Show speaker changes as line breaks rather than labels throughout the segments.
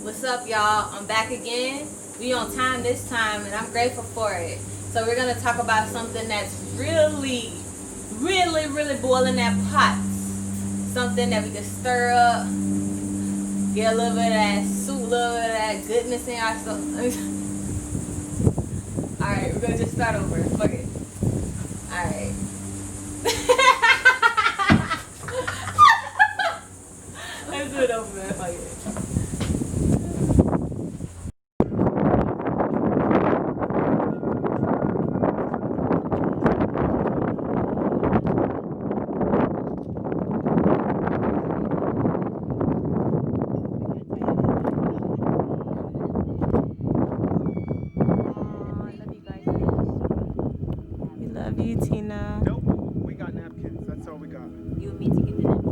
What's up, y'all? I'm back again. We on time this time, and I'm grateful for it. So we're gonna talk about something that's really boiling that pot. Something that we can stir up, get a little bit of that soup, a little bit of that goodness in our soul. All right, we're gonna just start over. Fuck it. All right. Let's do it over, man. Fuck it. Love you, Tina.
Nope, we got napkins. That's all we got.
You and me to get the napkins.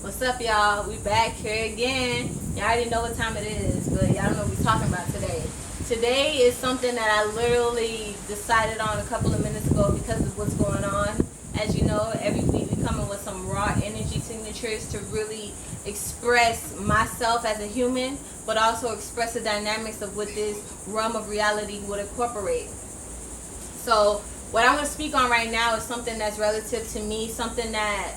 What's up, y'all? We back here again. Y'all already know what time it is, but y'all don't know what we're talking about today. Today is something that I literally decided on a couple of minutes ago because of what's going on. As you know, every week we come in with some raw energy signatures to really express myself as a human, but also express the dynamics of what this realm of reality would incorporate. So what I'm going to speak on right now is something that's relative to me, something that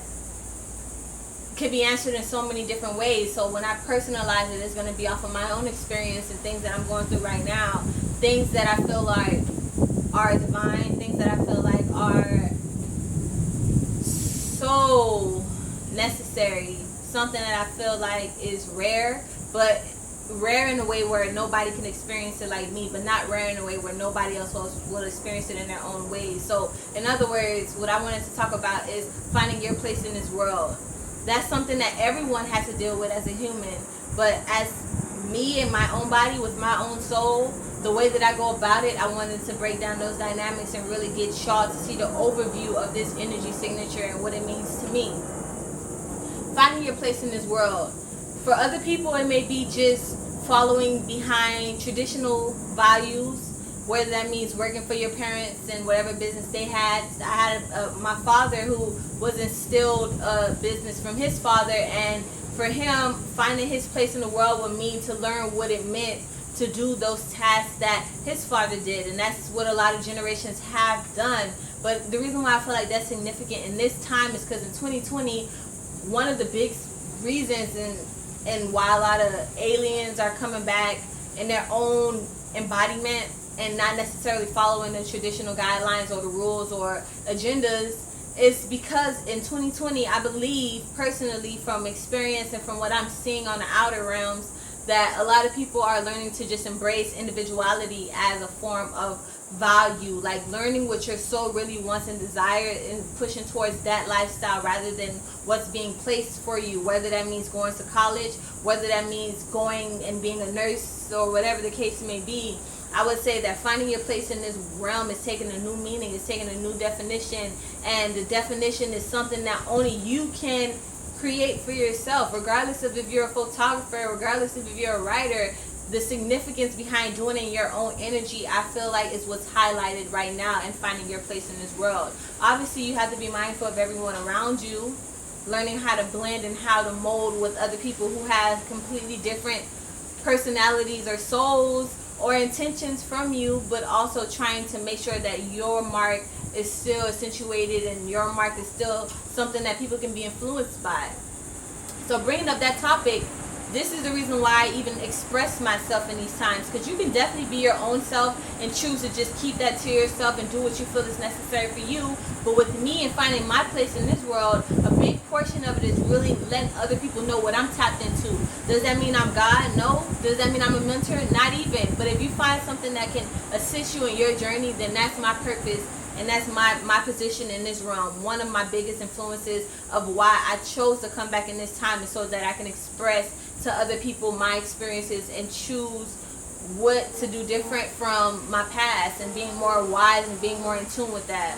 could be answered in so many different ways. So when I personalize it, it's going to be off of my own experience and things that I'm going through right now, things that I feel like are divine, things that I feel like are so necessary, something that I feel like is rare, but rare in a way where nobody can experience it like me, but not rare in a way where nobody else will experience it in their own ways. So in other words, what I wanted to talk about is finding your place in this world. That's something that everyone has to deal with as a human, but as me in my own body with my own soul, the way that I go about it, I wanted to break down those dynamics and really get y'all to see the overview of this energy signature and what it means to me. Finding your place in this world. For other people, it may be just following behind traditional values, whether that means working for your parents and whatever business they had. I had my father who was instilled a business from his father, and for him, finding his place in the world would mean to learn what it meant to do those tasks that his father did, and that's what a lot of generations have done. But the reason why I feel like that's significant in this time is because in 2020, one of the big reasons and why a lot of aliens are coming back in their own embodiment and not necessarily following the traditional guidelines or the rules or agendas is because in 2020, I believe personally from experience and from what I'm seeing on the outer realms, that a lot of people are learning to just embrace individuality as a form of value, like learning what your soul really wants and desires and pushing towards that lifestyle rather than what's being placed for you, whether that means going to college, whether that means going and being a nurse or whatever the case may be. I would say that finding your place in this realm is taking a new meaning, it's taking a new definition, and the definition is something that only you can create for yourself, regardless of if you're a photographer, regardless of if you're a writer. The significance behind doing it in your own energy, I feel like, is what's highlighted right now in finding your place in this world. Obviously, you have to be mindful of everyone around you, learning how to blend and how to mold with other people who have completely different personalities or souls or intentions from you, but also trying to make sure that your mark is still accentuated and your mark is still something that people can be influenced by. So bringing up that topic, this is the reason why I even express myself in these times, because you can definitely be your own self and choose to just keep that to yourself and do what you feel is necessary for you. But with me and finding my place in this world, a big portion of it is really letting other people know what I'm tapped into. Does that mean I'm God? No. Does that mean I'm a mentor? Not even. But if you find something that can assist you in your journey, then that's my purpose. And that's my position in this realm. One of my biggest influences of why I chose to come back in this time is so that I can express to other people my experiences and choose what to do different from my past and being more wise and being more in tune with that.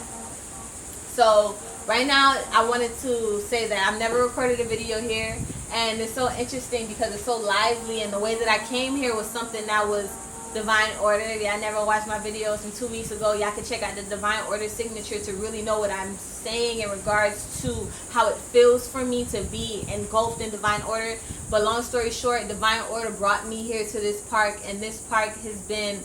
So right now I wanted to say that I've never recorded a video here, and it's so interesting because it's so lively, and the way that I came here was something that was Divine Order. If y'all never watched my videos from 2 weeks ago, y'all can check out the Divine Order signature to really know what I'm saying in regards to how it feels for me to be engulfed in Divine Order. But long story short, Divine Order brought me here to this park, and this park has been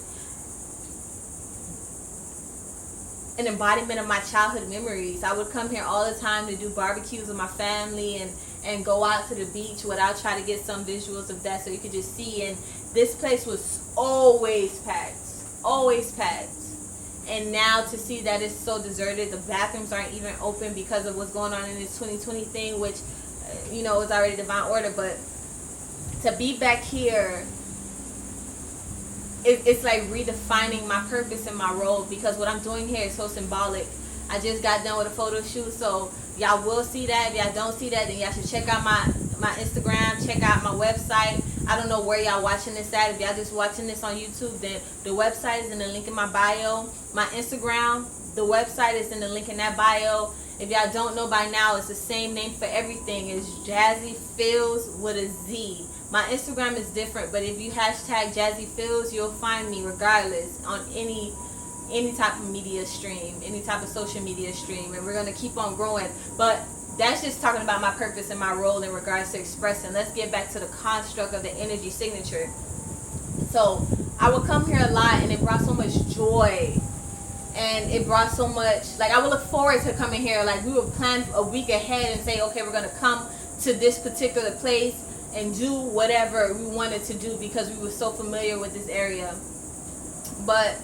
an embodiment of my childhood memories. I would come here all the time to do barbecues with my family and go out to the beach. I'll try to get some visuals of that so you could just see. And this place was always packed. And now to see that it's so deserted, the bathrooms aren't even open because of what's going on in this 2020 thing, which, you know, is already Divine Order. But to be back here, it's like redefining my purpose and my role, because what I'm doing here is so symbolic. I just got done with a photo shoot, so y'all will see that. If y'all don't see that, then y'all should check out my Instagram, check out my website. I don't know where y'all watching this at. If y'all just watching this on YouTube, then the website is in the link in my bio. My Instagram, the website is in the link in that bio. If y'all don't know by now, it's the same name for everything. It's Jazzy Feels with a Z. My Instagram is different, but if you hashtag Jazzy Feels, you'll find me regardless on any type of media stream, any type of social media stream, and we're going to keep on growing. But that's just talking about my purpose and my role in regards to expressing. Let's get back to the construct of the energy signature. So I would come here a lot, and it brought so much joy, and it brought so much, like, I would look forward to coming here. Like, we would plan a week ahead and say, okay, we're going to come to this particular place and do whatever we wanted to do because we were so familiar with this area. But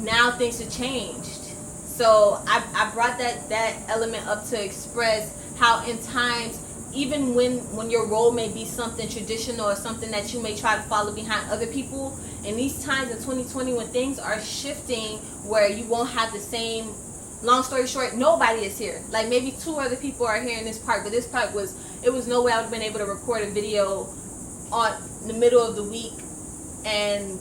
now things have changed. So I brought that element up to express how in times, even when your role may be something traditional or something that you may try to follow behind other people, in these times in 2020 when things are shifting where you won't have the same, long story short, nobody is here. Like, maybe 2 other people are here in this park, but this park was no way I would have been able to record a video on the middle of the week and,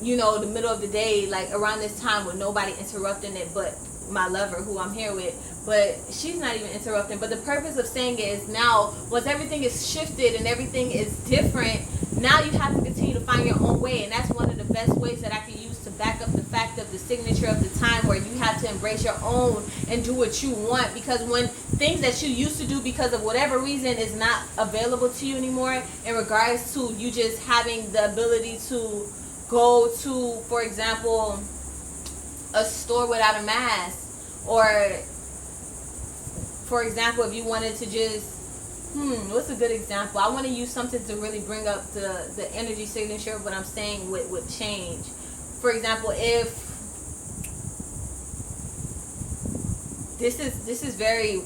you know, the middle of the day, like around this time, with nobody interrupting it but my lover, who I'm here with. But she's not even interrupting. But the purpose of saying it is, now once everything is shifted and everything is different, now you have to continue to find your own way. And that's one of the best ways that I can use to back up the fact of the signature of the time, where you have to embrace your own and do what you want. Because when things that you used to do because of whatever reason is not available to you anymore, in regards to you just having the ability to go to, for example, a store without a mask, or for example, if you wanted to just what's a good example? I want to use something to really bring up the energy signature of what I'm saying with change. For example, if this is very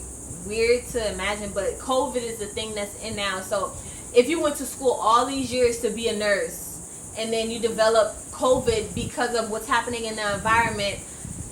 weird to imagine, but COVID is the thing that's in now. So if you went to school all these years to be a nurse, and then you develop COVID because of what's happening in the environment,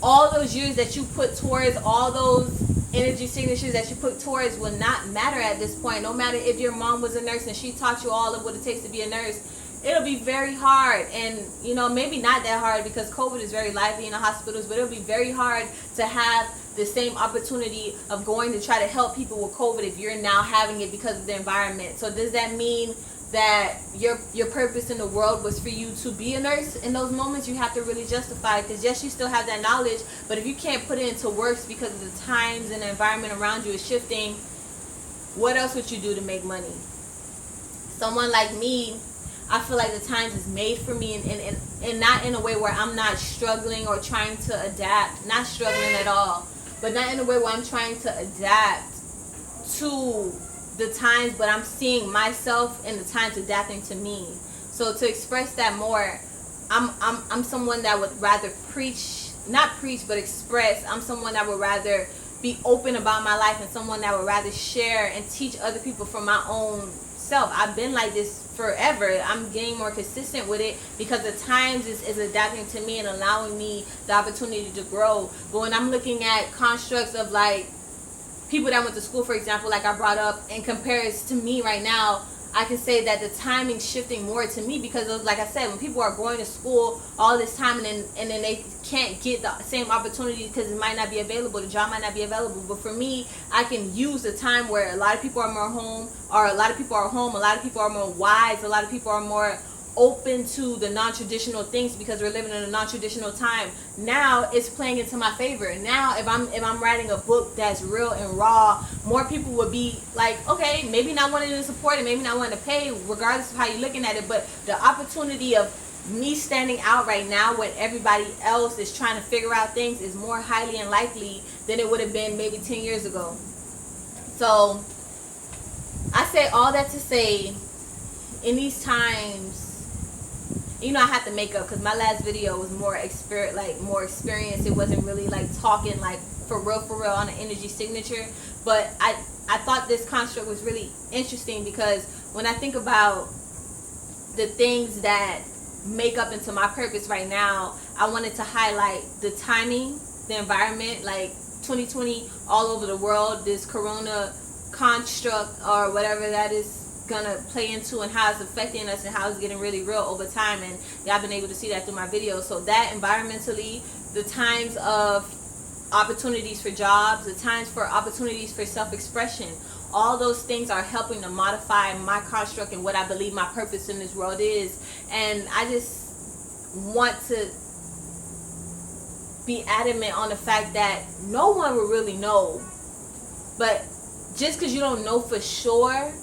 all those years that you put towards, all those energy signatures that you put towards will not matter at this point. No matter if your mom was a nurse and she taught you all of what it takes to be a nurse, it'll be very hard. And, you know, maybe not that hard because COVID is very lively in the hospitals, but it'll be very hard to have the same opportunity of going to try to help people with COVID if you're now having it because of the environment. So does that mean that your purpose in the world was for you to be a nurse in those moments? You have to really justify it, because yes, you still have that knowledge, but if you can't put it into works because of the times and the environment around you is shifting, what else would you do to make money? Someone like me, I feel like the times is made for me, and not in a way where I'm not struggling or trying to adapt, not struggling at all, but not in a way where I'm trying to adapt to the times, but I'm seeing myself in the times adapting to me. So to express that more, I'm someone that would rather not preach, but express. I'm someone that would rather be open about my life, and someone that would rather share and teach other people from my own self. I've been like this forever. I'm getting more consistent with it because the times is adapting to me and allowing me the opportunity to grow. But when I'm looking at constructs of like people that went to school, for example, like I brought up, and compares to me right now, I can say that the timing's shifting more to me because of, like I said, when people are going to school all this time and then they can't get the same opportunity because it might not be available, the job might not be available. But for me, I can use the time where a lot of people are more home, or a lot of people are home, a lot of people are more wise, a lot of people are more open to the non-traditional things because we're living in a non-traditional time. Now it's playing into my favor. Now if I'm writing a book that's real and raw, more people would be like, okay, maybe not wanting to support it, maybe not wanting to pay, regardless of how you're looking at it. But the opportunity of me standing out right now when everybody else is trying to figure out things is more highly unlikely than it would have been maybe 10 years ago. So I say all that to say, in these times, you know, I have to make up because my last video was more experience. It wasn't really like talking like for real on an energy signature. But I thought this construct was really interesting because when I think about the things that make up into my purpose right now, I wanted to highlight the timing, the environment, like 2020 all over the world, this corona construct or whatever that is gonna play into, and how it's affecting us and how it's getting really real over time. And y'all been able to see that through my videos. So that environmentally, the times of opportunities for jobs, the times for opportunities for self-expression, all those things are helping to modify my construct and what I believe my purpose in this world is. And I just want to be adamant on the fact that no one will really know. But just because you don't know for sure,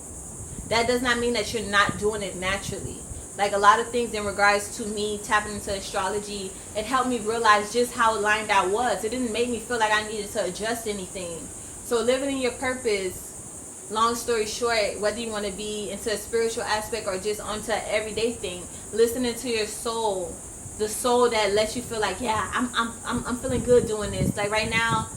that does not mean that you're not doing it naturally. Like a lot of things in regards to me tapping into astrology, it helped me realize just how aligned I was. It didn't make me feel like I needed to adjust anything. So living in your purpose, long story short, whether you want to be into a spiritual aspect or just onto an everyday thing, listening to your soul, the soul that lets you feel like, yeah, I'm feeling good doing this. Like right now,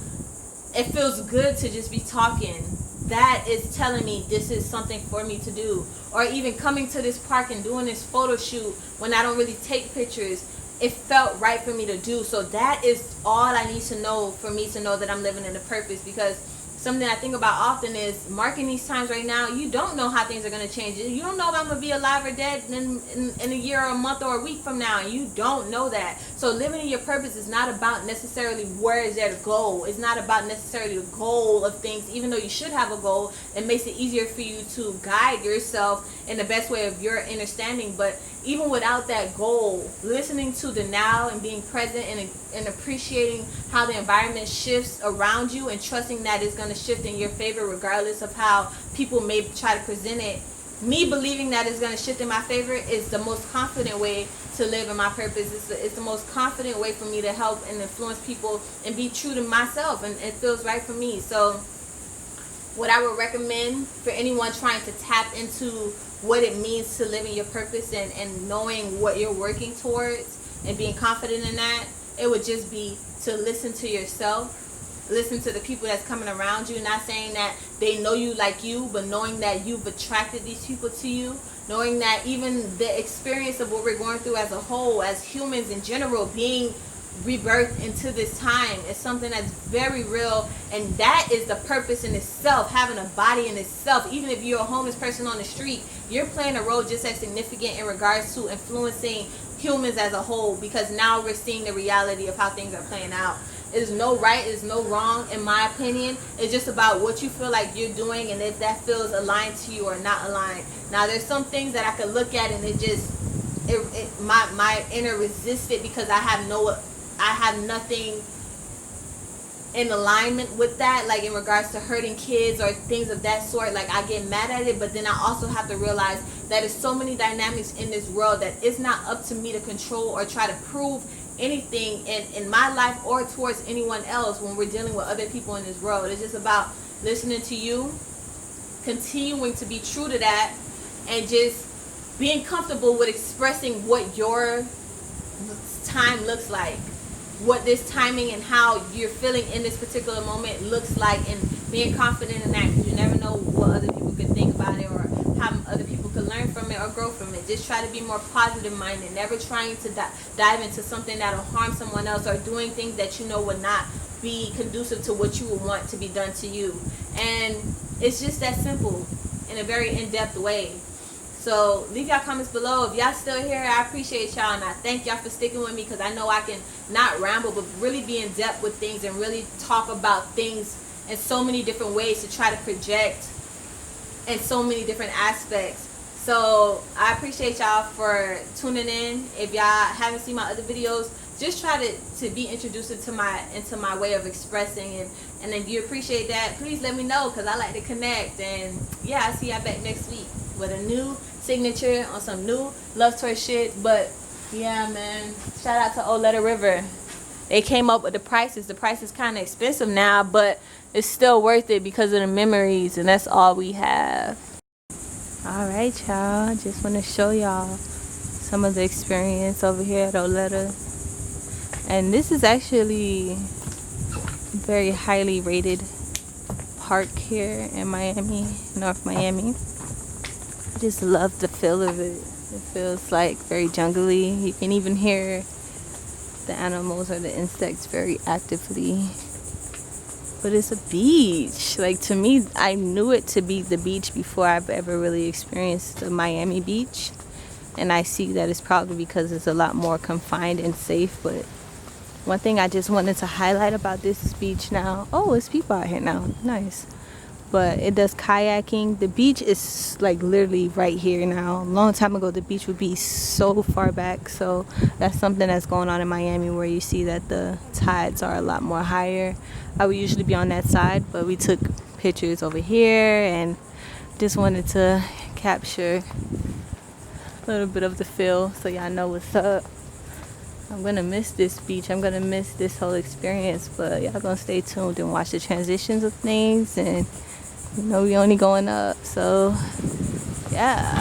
it feels good to just be talking. That is telling me this is something for me to do. Or even coming to this park and doing this photo shoot when I don't really take pictures, it felt right for me to do. So that is all I need to know for me to know that I'm living in a purpose. Because something I think about often is marking these times right now. You don't know how things are going to change. You don't know if I'm going to be alive or dead in a year or a month or a week from now. And you don't know that. So living in your purpose is not about necessarily where is there to go. It's not about necessarily the goal of things. Even though you should have a goal, it makes it easier for you to guide yourself in the best way of your understanding. But even without that goal, listening to the now and being present and appreciating how the environment shifts around you and trusting that it's going to shift in your favor regardless of how people may try to present it. Me believing that it's going to shift in my favor is the most confident way to live in my purpose. It's the most confident way for me to help and influence people and be true to myself, and it feels right for me. So what I would recommend for anyone trying to tap into what it means to live in your purpose and knowing what you're working towards and being confident in that, it would just be to listen to yourself, listen to the people that's coming around you. Not saying that they know you like you, but knowing that you've attracted these people to you, knowing that even the experience of what we're going through as a whole, as humans in general, being rebirth into this time is something that's very real, and that is the purpose in itself. Having a body in itself, even if you're a homeless person on the street, you're playing a role just as significant in regards to influencing humans as a whole, because now we're seeing the reality of how things are playing out. There's no right, there's no wrong, in my opinion. It's just about what you feel like you're doing and if that feels aligned to you or not aligned. Now there's some things that I could look at and my inner resists it because I have nothing in alignment with that, like in regards to hurting kids or things of that sort. Like I get mad at it, but then I also have to realize that there's so many dynamics in this world that it's not up to me to control or try to prove anything in my life or towards anyone else when we're dealing with other people in this world. It's just about listening to you, continuing to be true to that, and just being comfortable with expressing what your time looks like, what this timing and how you're feeling in this particular moment looks like, and being confident in that, because you never know what other people could think about it or how other people could learn from it or grow from it. Just try to be more positive minded, never trying to dive into something that'll harm someone else or doing things that you know would not be conducive to what you would want to be done to you. And it's just that simple in a very in-depth way. So leave y'all comments below. If y'all still here, I appreciate y'all, and I thank y'all for sticking with me, because I know I can not ramble but really be in depth with things and really talk about things in so many different ways to try to project in so many different aspects So I appreciate y'all for tuning in. If y'all haven't seen my other videos, just try to be introduced into my way of expressing, and if you appreciate that, please let me know, because I like to connect. And yeah, I'll see y'all back next week with a new signature on some new love story shit. But yeah, man, shout out to Old Letter River. They came up with the prices. The price is kind of expensive now, but it's still worth it because of the memories, and that's all we have. All right, y'all, just want to show y'all some of the experience over here at Oleta. And this is actually a very highly rated park here in Miami, North Miami. I just love the feel of it. It feels like very jungly. You can even hear the animals or the insects very actively. But it's a beach. Like, to me, I knew it to be the beach before I've ever really experienced the Miami beach. And I see that it's probably because it's a lot more confined and safe. But one thing I just wanted to highlight about this beach now. Oh, it's people out here now. Nice. But it does kayaking. The beach is like literally right here now. A long time ago, the beach would be so far back. So that's something that's going on in Miami, where you see that the tides are a lot more higher. I would usually be on that side, but we took pictures over here and just wanted to capture a little bit of the feel so y'all know what's up. I'm gonna miss this beach. I'm gonna miss this whole experience, but y'all gonna stay tuned and watch the transitions of things. And you know, we only going up, so yeah.